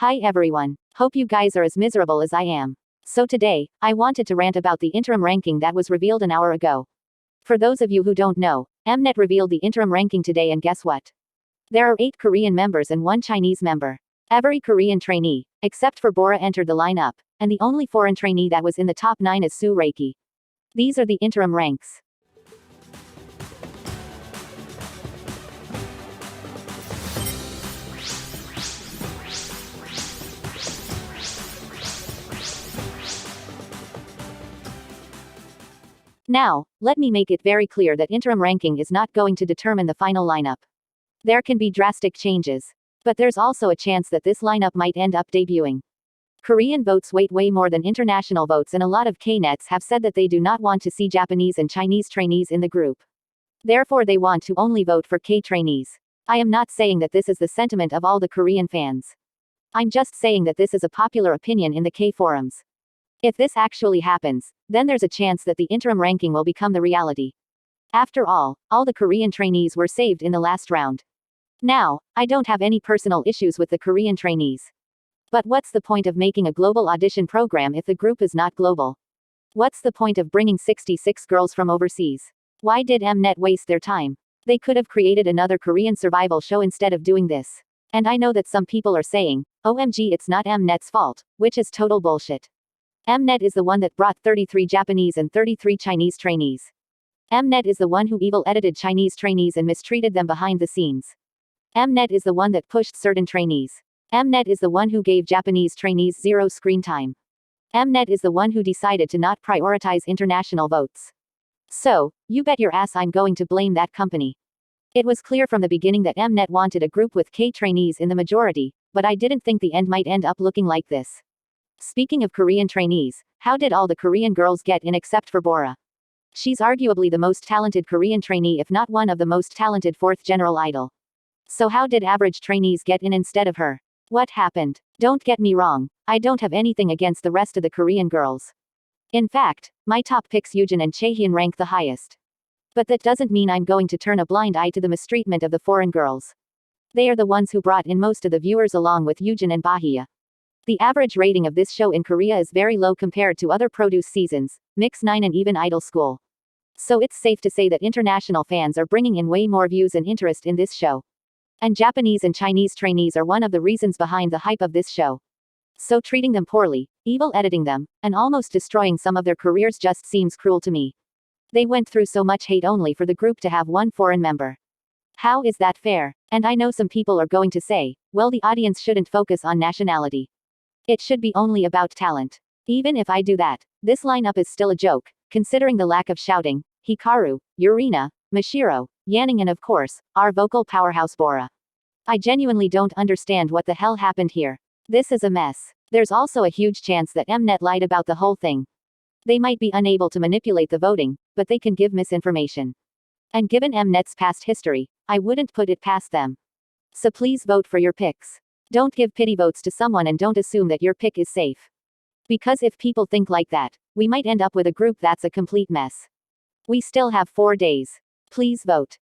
Hi everyone. Hope you guys are as miserable as I am. So today, I wanted to rant about the interim ranking that was revealed an hour ago. For those of you who don't know, Mnet revealed the interim ranking today, and guess what? There are 8 Korean members and 1 Chinese member. Every Korean trainee, except for Bora, entered the lineup, and the only foreign trainee that was in the top 9 is ruiqi. These are the interim ranks. Now, let me make it very clear that interim ranking is not going to determine the final lineup. There can be drastic changes. But there's also a chance that this lineup might end up debuting. Korean votes weight way more than international votes, and a lot of K-nets have said that they do not want to see Japanese and Chinese trainees in the group. Therefore they want to only vote for K trainees. I am not saying that this is the sentiment of all the Korean fans. I'm just saying that this is a popular opinion in the K forums. If this actually happens, then there's a chance that the interim ranking will become the reality. After all the Korean trainees were saved in the last round. Now, I don't have any personal issues with the Korean trainees. But what's the point of making a global audition program if the group is not global? What's the point of bringing 66 girls from overseas? Why did Mnet waste their time? They could have created another Korean survival show instead of doing this. And I know that some people are saying, OMG, it's not Mnet's fault, which is total bullshit. Mnet is the one that brought 33 Japanese and 33 Chinese trainees. Mnet is the one who evil edited Chinese trainees and mistreated them behind the scenes. Mnet is the one that pushed certain trainees. Mnet is the one who gave Japanese trainees 0 screen time. Mnet is the one who decided to not prioritize international votes. So, you bet your ass I'm going to blame that company. It was clear from the beginning that Mnet wanted a group with K trainees in the majority, but I didn't think the end might end up looking like this. Speaking of Korean trainees, how did all the Korean girls get in except for Bora? She's arguably the most talented Korean trainee, if not one of the most talented 4th general idol. So how did average trainees get in instead of her? What happened? Don't get me wrong, I don't have anything against the rest of the Korean girls. In fact, my top picks Yujin and Chaehyun rank the highest. But that doesn't mean I'm going to turn a blind eye to the mistreatment of the foreign girls. They are the ones who brought in most of the viewers along with Yujin and bahiyyih. The average rating of this show in Korea is very low compared to other produce seasons, Mix 9 and even Idol School. So it's safe to say that international fans are bringing in way more views and interest in this show. And Japanese and Chinese trainees are one of the reasons behind the hype of this show. So treating them poorly, evil editing them, and almost destroying some of their careers just seems cruel to me. They went through so much hate only for the group to have 1 foreign member. How is that fair? And I know some people are going to say, well, the audience shouldn't focus on nationality. It should be only about talent. Even if I do that, this lineup is still a joke, considering the lack of Xiao Ting, Hikaru, Yurina, Mashiro, Yanning, and of course, our vocal powerhouse Bora. I genuinely don't understand what the hell happened here. This is a mess. There's also a huge chance that Mnet lied about the whole thing. They might be unable to manipulate the voting, but they can give misinformation. And given Mnet's past history, I wouldn't put it past them. So please vote for your picks. Don't give pity votes to someone, and don't assume that your pick is safe. Because if people think like that, we might end up with a group that's a complete mess. We still have 4 days. Please vote.